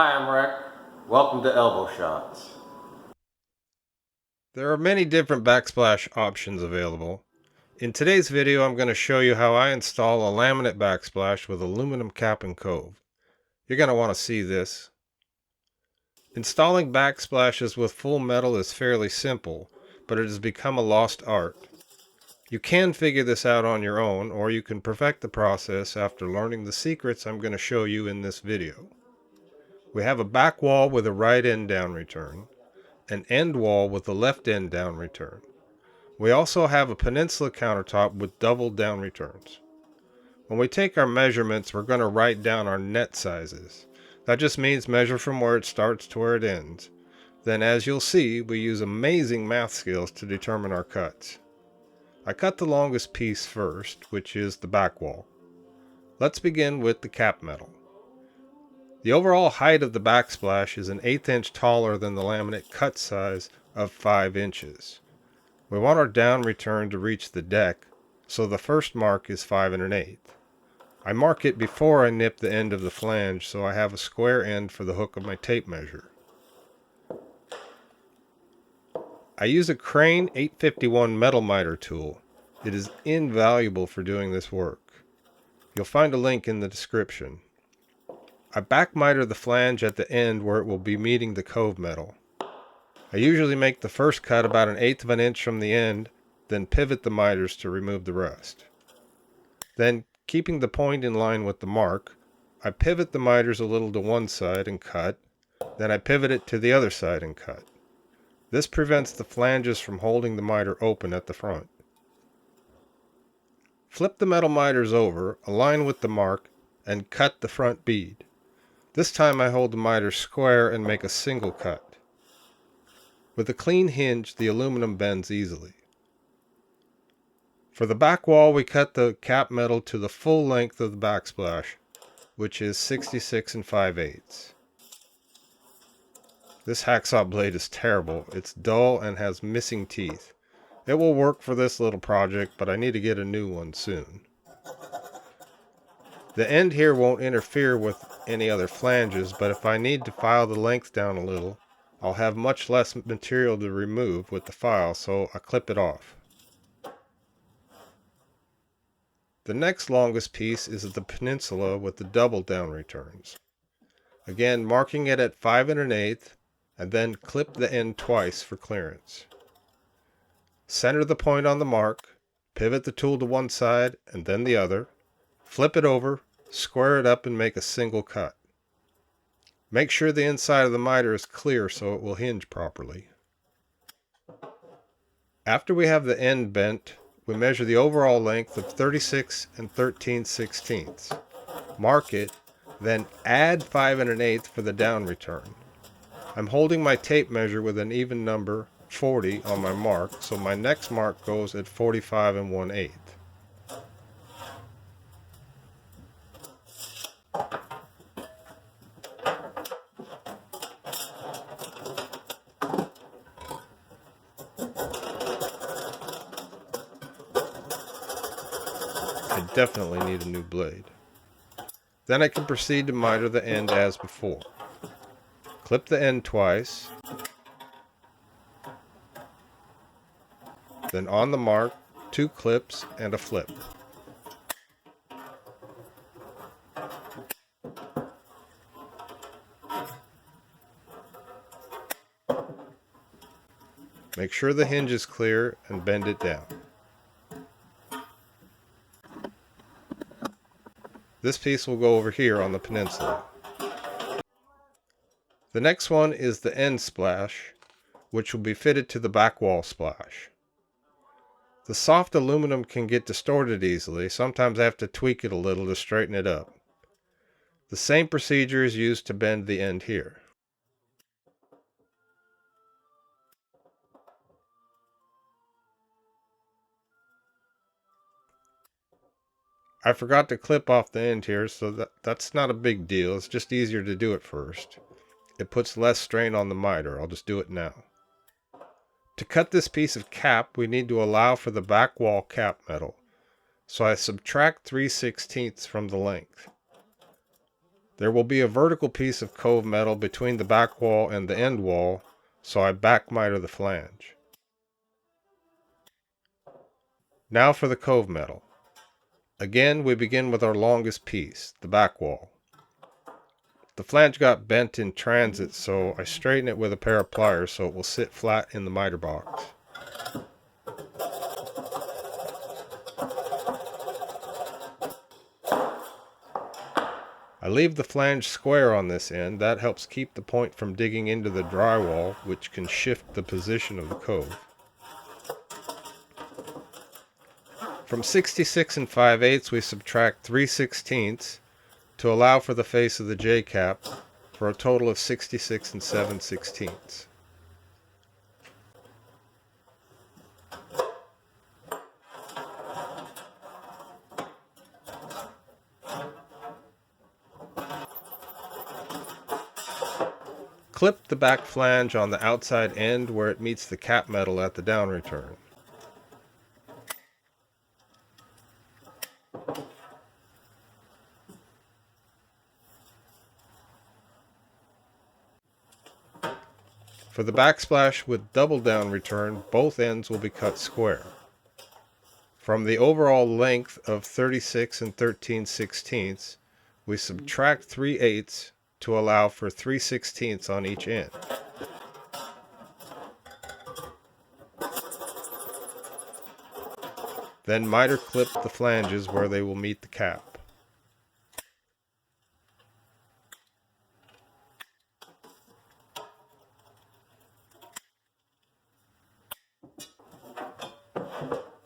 Hi, I'm Rick. Welcome to Elbow Shots. There are many different backsplash options available. In today's video, I'm going to show you how I install a laminate backsplash with aluminum cap and cove. You're going to want to see this. Installing backsplashes with full metal is fairly simple, but it has become a lost art. You can figure this out on your own, or you can perfect the process after learning the secrets I'm going to show you in this video. We have a back wall with a right end down return, an end wall with a left end down return. We also have a peninsula countertop with double down returns. When we take our measurements, we're going to write down our net sizes. That just means measure from where it starts to where it ends. Then, as you'll see, we use amazing math skills to determine our cuts. I cut the longest piece first, which is the back wall. Let's begin with the cap metal. The overall height of the backsplash is an 1/8 inch taller than the laminate cut size of 5 inches. We want our down return to reach the deck, so the first mark is 5 1/8. I mark it before I nip the end of the flange so I have a square end for the hook of my tape measure. I use a Crane 851 metal miter tool. It is invaluable for doing this work. You'll find a link in the description. I back miter the flange at the end where it will be meeting the cove metal. I usually make the first cut about 1/8 of an inch from the end, then pivot the miters to remove the rest. Then, keeping the point in line with the mark, I pivot the miters a little to one side and cut, then I pivot it to the other side and cut. This prevents the flanges from holding the miter open at the front. Flip the metal miters over, align with the mark, and cut the front bead. This time I hold the miters square and make a single cut. With a clean hinge, the aluminum bends easily. For the back wall, we cut the cap metal to the full length of the backsplash, which is 66 5/8. This hacksaw blade is terrible. It's dull and has missing teeth. It will work for this little project, but I need to get a new one soon. The end here won't interfere with any other flanges, but if I need to file the length down a little, I'll have much less material to remove with the file, so I clip it off. The next longest piece is the peninsula with the double down returns. Again, marking it at 5 1/8, and then clip the end twice for clearance. Center the point on the mark, pivot the tool to one side and then the other, flip it over, square it up and make a single cut. Make sure the inside of the miter is clear so it will hinge properly. After we have the end bent, we measure the overall length of 36 13/16. Mark it, then add 5 1/8 for the down return. I'm holding my tape measure with an even number 40 on my mark, so my next mark goes at 45 1/8. I definitely need a new blade. Then I can proceed to miter the end as before. Clip the end twice, then on the mark, 2 clips and a flip. Make sure the hinge is clear and bend it down. This piece will go over here on the peninsula. The next one is the end splash, which will be fitted to the back wall splash. The soft aluminum can get distorted easily. Sometimes I have to tweak it a little to straighten it up. The same procedure is used to bend the end here. I forgot to clip off the end here, so that's not a big deal. It's just easier to do it first. It puts less strain on the miter. I'll just do it now. To cut this piece of cap, we need to allow for the back wall cap metal. So I subtract 3/16 from the length. There will be a vertical piece of Cove metal between the back wall and the end wall, so I back miter the flange. Now for the Cove metal. Again, we begin with our longest piece, the back wall. The flange got bent in transit, so I straighten it with a pair of pliers so it will sit flat in the miter box. I leave the flange square on this end. That helps keep the point from digging into the drywall, which can shift the position of the Cove. From 66 and 5/8 we subtract 3/16 to allow for the face of the J-cap for a total of 66 and 7/16. Clip the back flange on the outside end where it meets the cap metal at the down return. For the backsplash with double down return, both ends will be cut square. From the overall length of 36 and 13/16, we subtract 3/8 to allow for 3/16 on each end. Then miter clip the flanges where they will meet the cap.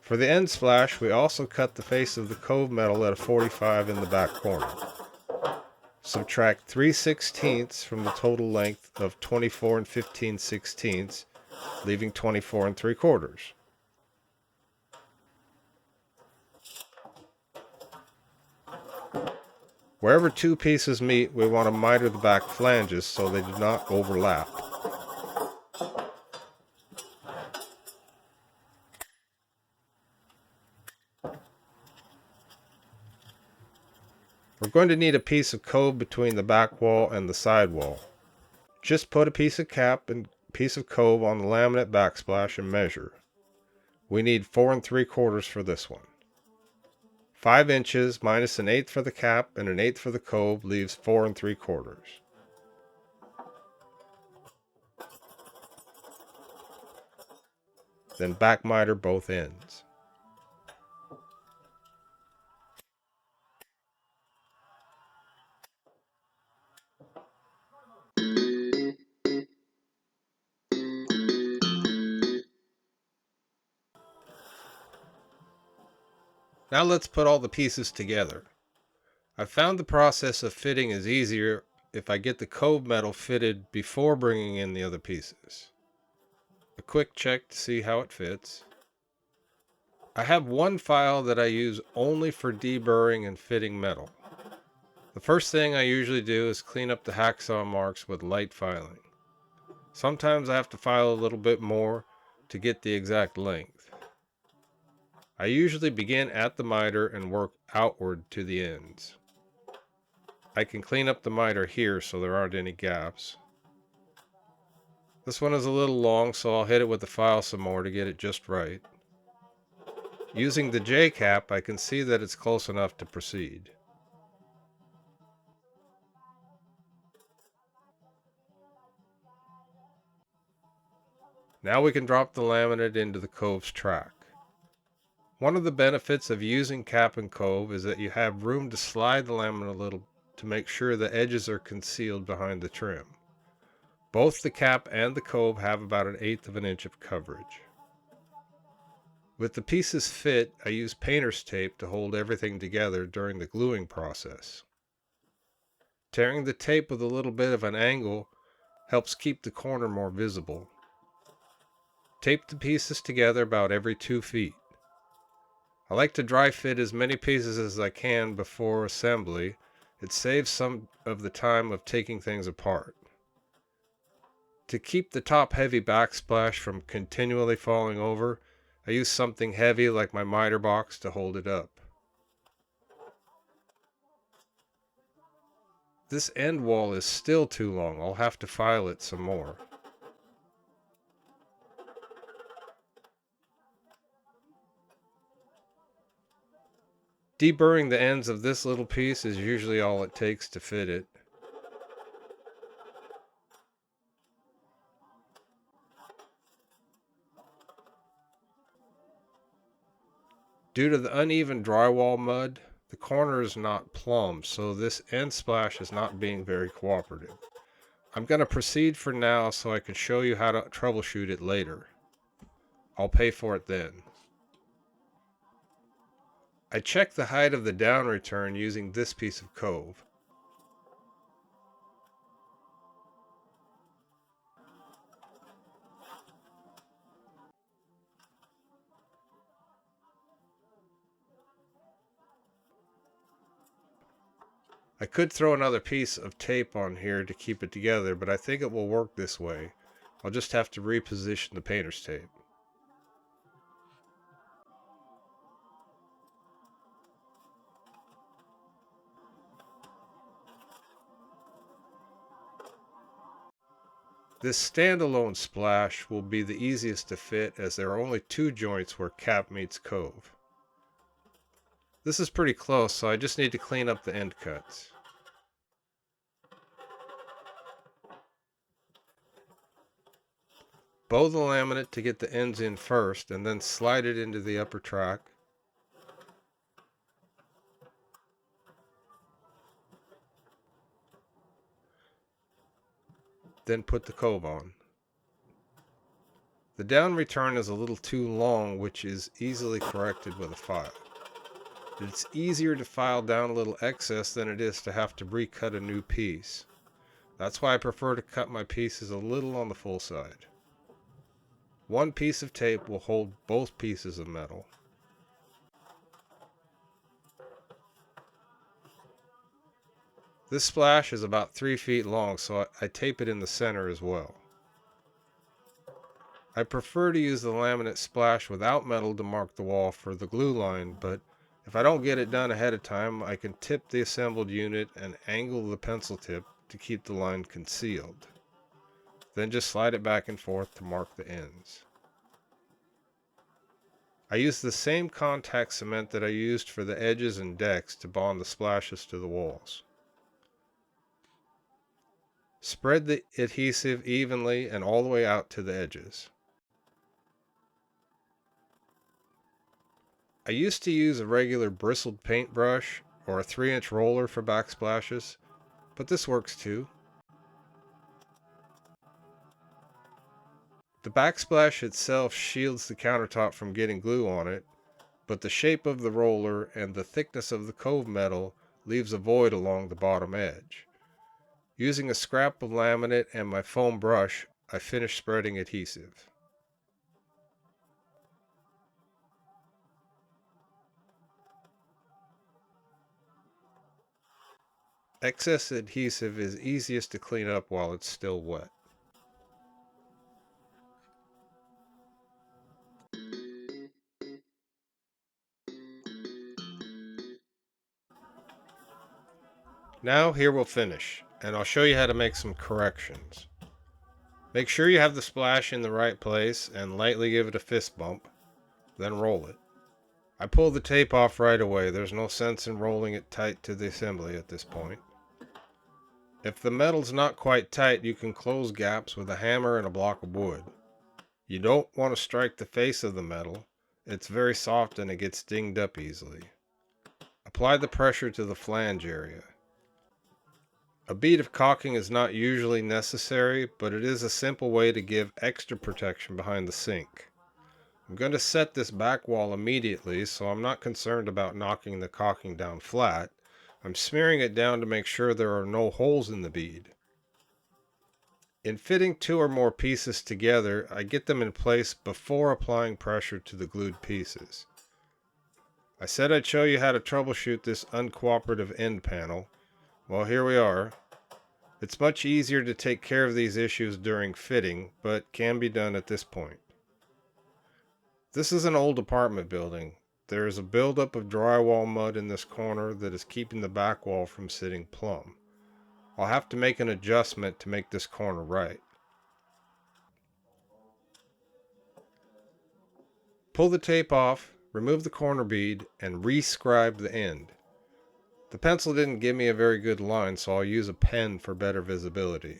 For the end splash, we also cut the face of the Cove metal at a 45 in the back corner. Subtract 3/16 from the total length of 24 and 15/16, leaving 24 and 3/4. Wherever two pieces meet, we want to miter the back flanges so they do not overlap. We're going to need a piece of Cove between the back wall and the side wall. Just put a piece of cap and piece of Cove on the laminate backsplash and measure. We need 4 3/4 for this one. 5 inches minus an 1/8 for the cap and an 1/8 for the Cove leaves 4 3/4. Then back miter both ends. Now let's put all the pieces together. I've found the process of fitting is easier if I get the Cove metal fitted before bringing in the other pieces. A quick check to see how it fits. I have one file that I use only for deburring and fitting metal. The first thing I usually do is clean up the hacksaw marks with light filing. Sometimes I have to file a little bit more to get the exact length. I usually begin at the miter and work outward to the ends. I can clean up the miter here so there aren't any gaps. This one is a little long, so I'll hit it with the file some more to get it just right. Using the J-cap, I can see that it's close enough to proceed. Now we can drop the laminate into the Cove's track. One of the benefits of using cap and Cove is that you have room to slide the laminate a little to make sure the edges are concealed behind the trim. Both the cap and the Cove have about an 1/8 of an inch of coverage. With the pieces fit, I use painter's tape to hold everything together during the gluing process. Tearing the tape with a little bit of an angle helps keep the corner more visible. Tape the pieces together about every 2 feet. I like to dry fit as many pieces as I can before assembly. It saves some of the time of taking things apart. To keep the top heavy backsplash from continually falling over, I use something heavy like my miter box to hold it up. This end wall is still too long. I'll have to file it some more. Deburring the ends of this little piece is usually all it takes to fit it. Due to the uneven drywall mud, the corner is not plumb, so this end splash is not being very cooperative. I'm going to proceed for now so I can show you how to troubleshoot it later. I'll pay for it then. I checked the height of the down return using this piece of Cove. I could throw another piece of tape on here to keep it together, but I think it will work this way. I'll just have to reposition the painter's tape. This standalone splash will be the easiest to fit as there are only two joints where cap meets Cove. This is pretty close, so I just need to clean up the end cuts. Bow the laminate to get the ends in first and then slide it into the upper track. Then put the Cove on. The down return is a little too long, which is easily corrected with a file. It's easier to file down a little excess than it is to have to recut a new piece. That's why I prefer to cut my pieces a little on the full side. One piece of tape will hold both pieces of metal. This splash is about 3 feet long, so I tape it in the center as well. I prefer to use the laminate splash without metal to mark the wall for the glue line, but if I don't get it done ahead of time, I can tip the assembled unit and angle the pencil tip to keep the line concealed. Then just slide it back and forth to mark the ends. I use the same contact cement that I used for the edges and decks to bond the splashes to the walls. Spread the adhesive evenly and all the way out to the edges. I used to use a regular bristled paintbrush or a 3-inch roller for backsplashes, but this works too. The backsplash itself shields the countertop from getting glue on it, but the shape of the roller and the thickness of the Cove metal leaves a void along the bottom edge. Using a scrap of laminate and my foam brush, I finish spreading adhesive. Excess adhesive is easiest to clean up while it's still wet. Now here we'll finish, and I'll show you how to make some corrections. Make sure you have the splash in the right place and lightly give it a fist bump, then roll it. I pull the tape off right away. There's no sense in rolling it tight to the assembly at this point. If the metal's not quite tight, you can close gaps with a hammer and a block of wood. You don't want to strike the face of the metal. It's very soft and it gets dinged up easily. Apply the pressure to the flange area. A bead of caulking is not usually necessary, but it is a simple way to give extra protection behind the sink. I'm going to set this back wall immediately, so I'm not concerned about knocking the caulking down flat. I'm smearing it down to make sure there are no holes in the bead. In fitting 2 or more pieces together, I get them in place before applying pressure to the glued pieces. I said I'd show you how to troubleshoot this uncooperative end panel. Well, here we are. It's much easier to take care of these issues during fitting, but can be done at this point. This is an old apartment building. There is a buildup of drywall mud in this corner that is keeping the back wall from sitting plumb. I'll have to make an adjustment to make this corner right. Pull the tape off, remove the corner bead, and re-scribe the end. The pencil didn't give me a very good line, so I'll use a pen for better visibility.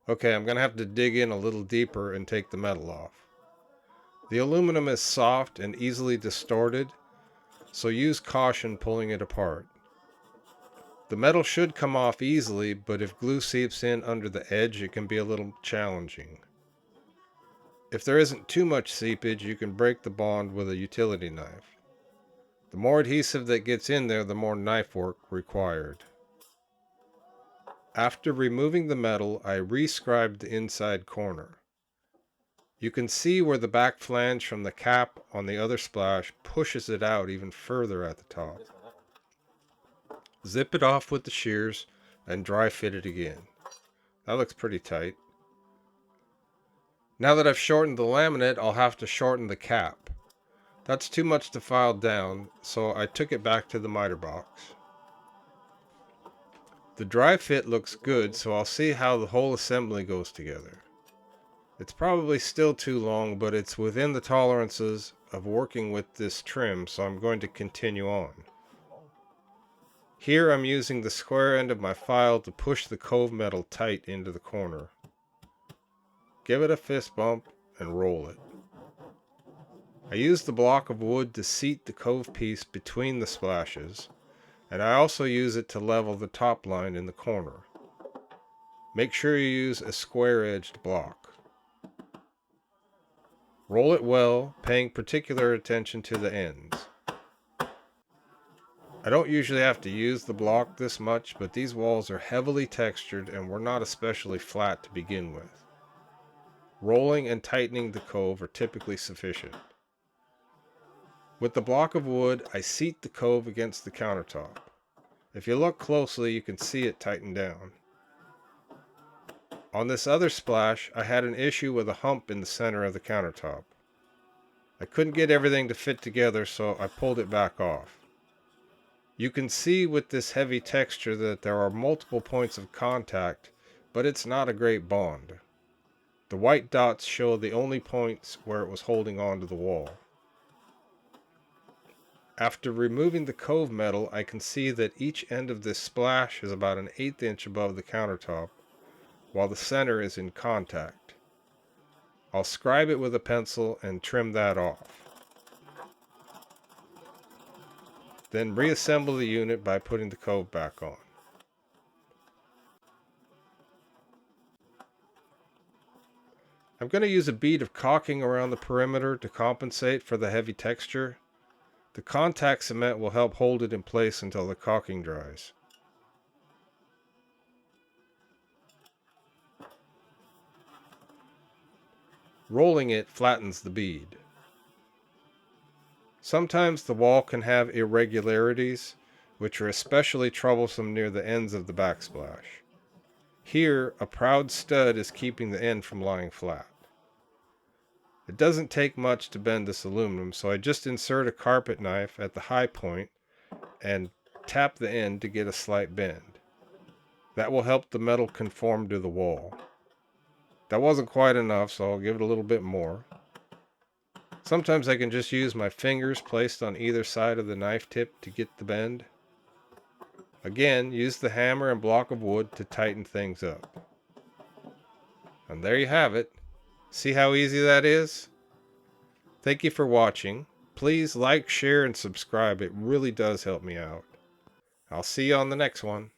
Okay, I'm going to have to dig in a little deeper and take the metal off. The aluminum is soft and easily distorted, so use caution pulling it apart. The metal should come off easily, but if glue seeps in under the edge, it can be a little challenging. If there isn't too much seepage, you can break the bond with a utility knife. The more adhesive that gets in there, the more knife work required. After removing the metal, I re-scribed the inside corner. You can see where the back flange from the cap on the other splash pushes it out even further at the top. Zip it off with the shears and dry fit it again. That looks pretty tight. Now that I've shortened the laminate, I'll have to shorten the cap. That's too much to file down, so I took it back to the miter box. The dry fit looks good, so I'll see how the whole assembly goes together. It's probably still too long, but it's within the tolerances of working with this trim, so I'm going to continue on. Here I'm using the square end of my file to push the Cove metal tight into the corner. Give it a fist bump and roll it. I use the block of wood to seat the Cove piece between the splashes, and I also use it to level the top line in the corner. Make sure you use a square-edged block. Roll it well, paying particular attention to the ends. I don't usually have to use the block this much, but these walls are heavily textured and were not especially flat to begin with. Rolling and tightening the Cove are typically sufficient. With the block of wood, I seat the Cove against the countertop. If you look closely, you can see it tighten down. On this other splash, I had an issue with a hump in the center of the countertop. I couldn't get everything to fit together, so I pulled it back off. You can see with this heavy texture that there are multiple points of contact, but it's not a great bond. The white dots show the only points where it was holding on to the wall. After removing the Cove metal, I can see that each end of this splash is about an 1/8 inch above the countertop, while the center is in contact. I'll scribe it with a pencil and trim that off. Then reassemble the unit by putting the Cove back on. I'm going to use a bead of caulking around the perimeter to compensate for the heavy texture. The contact cement will help hold it in place until the caulking dries. Rolling it flattens the bead. Sometimes the wall can have irregularities, which are especially troublesome near the ends of the backsplash. Here, a proud stud is keeping the end from lying flat. It doesn't take much to bend this aluminum, so I just insert a carpet knife at the high point and tap the end to get a slight bend. That will help the metal conform to the wall. That wasn't quite enough, so I'll give it a little bit more. Sometimes I can just use my fingers placed on either side of the knife tip to get the bend. Again, use the hammer and block of wood to tighten things up. And there you have it. See how easy that is? Thank you for watching. Please like, share, and subscribe. It really does help me out. I'll see you on the next one.